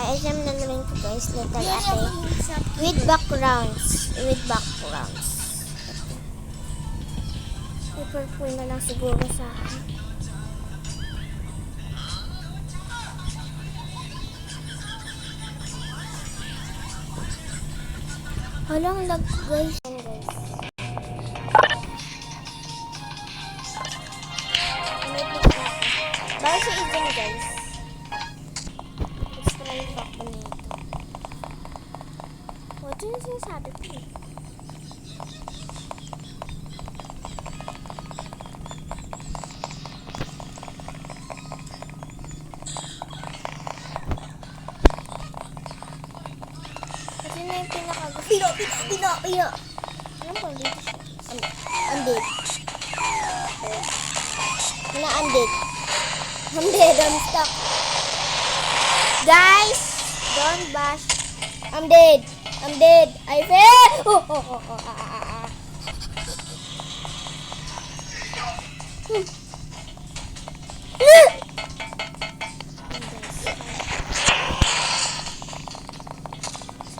item na naman ko guys, little ate. With backgrounds. Purple na lang siguro sa akin. Walang lag guys. Bawal siya i-dyan guys. Gusto na yung back na ito. Ito yung sinasabi ko eh. Ito na yung pinakagusto. Pino! Ano ba dito siya? Undead. Undead, I'm stuck. Guys, don't bash. I'm dead. I fell.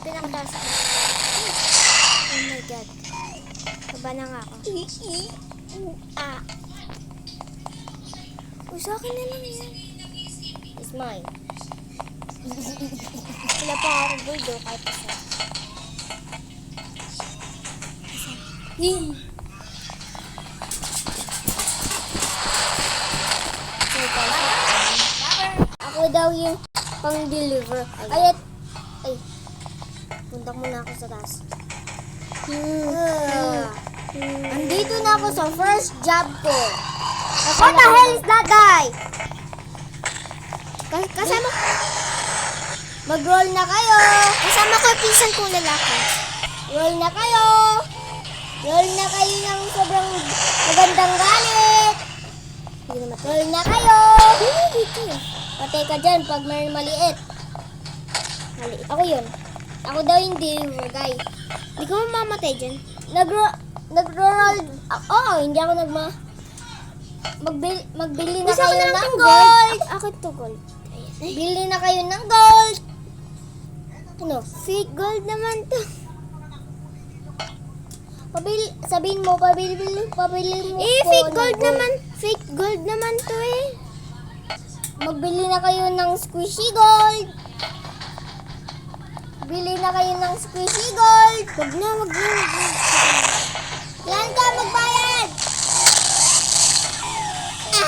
Pinakataas ko. Oh my god. Kaba na nga ako. Sa akin na lang yan. It's mine. Wala pa ako gold o kahit isa. Ako daw yung pang-deliver. Ay. Punta muna ako sa taas. Andito na ako sa first job ko. What the hell is that guy? Kasama mag-roll na kayo. Kasama ko yung pinsan kong lalaki. Roll na kayo ng sobrang magandang galit. Roll na kayo. Patay ka dyan pag may maliit. Ako yun. Ako daw yung deliver guy. Hindi ko mamamatay dyan. Nag-roll. Hindi ako magbili na kayo ng gold. Ako to gold. Bili na kayo ng gold. Ano? Fake gold naman to. Sabihin mo, pabili mo. Fake gold naman. Fake gold naman to eh. Magbili na kayo ng squishy gold. Bili na kayo ng squishy gold. Wag na. Yan ka, magbayad.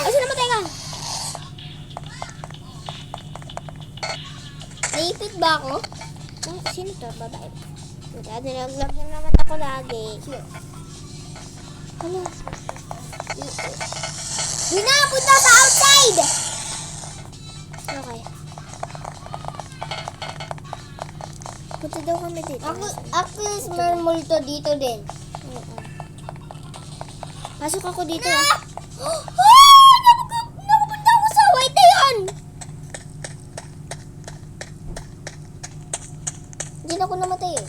Asa namatay ka? Naipit ba ako? Sino to? Babae. Nilaglag na naman ako lagi. Ano? Di na! Punta sa outside! Okay. Punta daw kami dito. Actually, may multo dito din. Pasok ako dito ah. Napupunta ako sa white na yun! Hindi na ako namatay eh.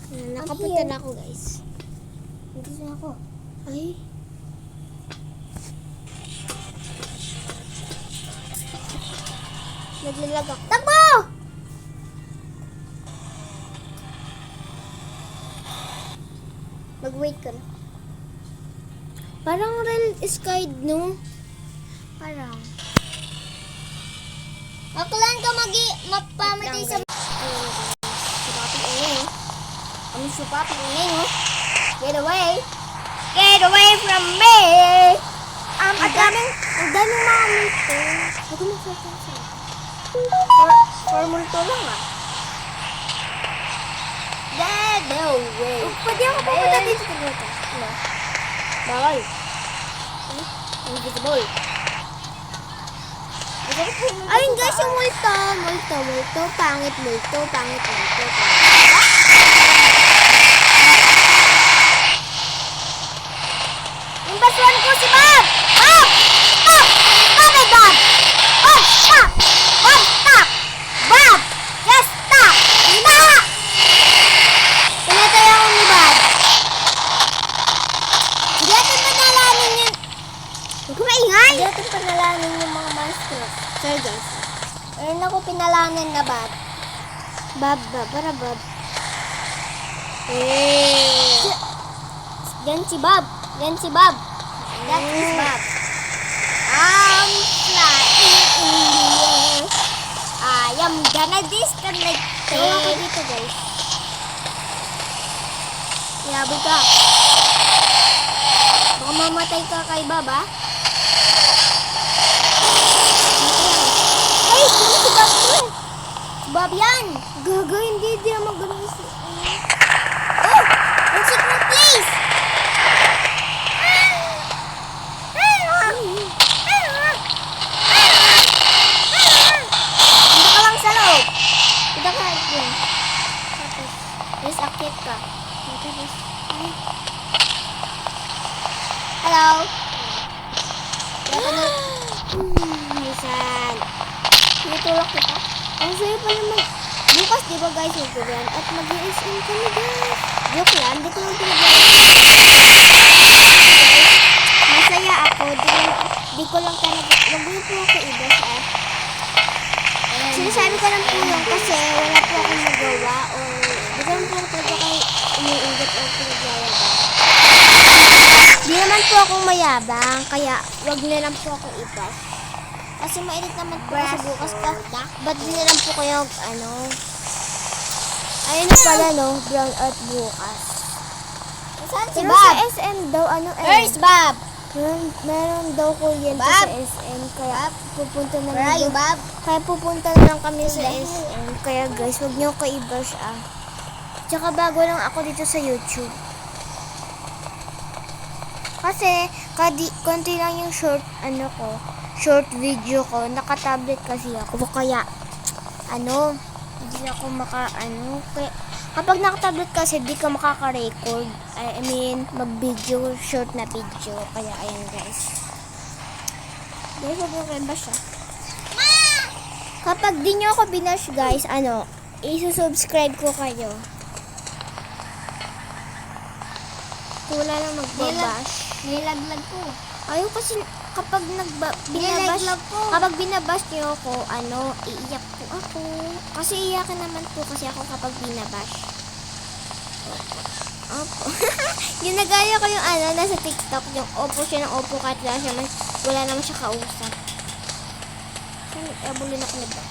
Nakapunta na ako guys. Dito na ako. Ay. Naglalag ako. Takbo! Mag-wait ka na. Parang real sky, no? Parang. Aklan ka mapamatay sa... Supapin ini, Get away! Get away from me! Ang daming mga multo. Huwag mo sa for multo lang ah. Get away! Pwede ako pupunta dito sa dito. Ano? Bawal. Invisible. Ayun guys, yung multo. Pangit. Yung basuhan ko si Bob! Bob! Stop! Stop it, Bob! Bob, stop! Bob, stop! Bob! Just stop! Hina! Pinatay ako ni Bob. Hindi natin panalanin yun. Huwag ko maingay! Hindi natin panalanin galing yung mga monster. Sir guys. Meron ako pinalanan na Bob. Bob. Eh. Yan si Bob. That is Bob. I'm flying in the air. I am gonna disconnect. Tayo ako dito guys. Grabe ka. Baka mamatay ka kay Bob ah. Ay! Sino si Bob to? Si Bob yan! Gaga, hindi naman ganun si... Oh! Ang secret place! Punta ka lang sa loob. Punta ka dun. Tapos, yes, akit ka. Tapos, ay. Hello? Nisan. Tinutulak kita. Ang sayo pa naman. Bukas, di ba guys, yung kulan? At mag-i-SM kami guys. Joke lang, di ko lang pinaglalaan. Masaya ako. Di ko lang talaga. Nag-uwi po ako ibas ah. Sinasabi ko lang po yun kasi wala po akong magawa o di ko lang po talaga kayo umiingat o pinaglayabang. Di naman po akong mayabang kaya wag na lang po akong ibas. Kasi mainit naman po kasi bukas pa. Ba't di na lang po kayo ayun na pala no, brown out bukas. Saan si Pero Bob? sa SM daw, Where's Bob? meron daw kuryente Bob? sa SM, kaya pupunta na Where are you, lang. Bob? Kaya pupunta na lang kami sa SM. Kaya guys, huwag niyo ko i-bash ah. Tsaka bago lang ako dito sa YouTube. Kasi, konti lang yung short video ko. Naka-tablet kasi ako. Kaya, hindi ako kaya, kapag naka-tablet kasi, di ka makaka-record. I mean, mag-video, short na video. Kaya, ayan guys. Guys, huwag mo kayo bash ah. Kapag di nyo ako binash guys, isusubscribe ko kayo. Wala lang magbabash. Nilaglag ko. Ayaw kasi kapag binabash, Nilaglag ko. kapag binabash nyo ako, iiyak po ako. Kasi iyakan naman po kasi ako kapag binabash. Opo. Yung nagaya ko yung nasa TikTok, yung opo siya ng opo kahit wala naman siya kausap. Abulin ako na ba?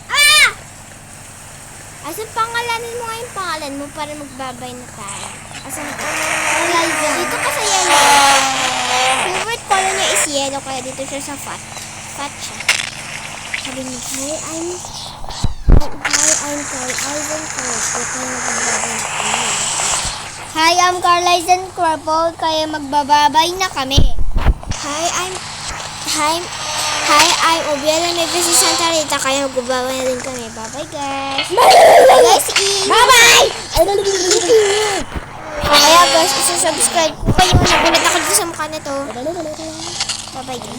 Ah! Asan pangalanin mo nga yung pangalan mo para magbabay na tayo? Asan dito ka sa yellow. Favorite color niya is yellow kaya dito siya sa fat. Fat siya. Sabi niya, I'm Carl. I want to kaya magbabay na kami. Hi, I'm Carlizen Crumple, kaya magbababay na kami. Hi, I'm Obiela Nueva Santa Rita. Kaya magbabay na din kami. Bye-bye, guys. Guys, Bye-bye! Kaya, guys, subscribe ko kayo. Nagulat ako dito sa mukha na to. Bye-bye, guys.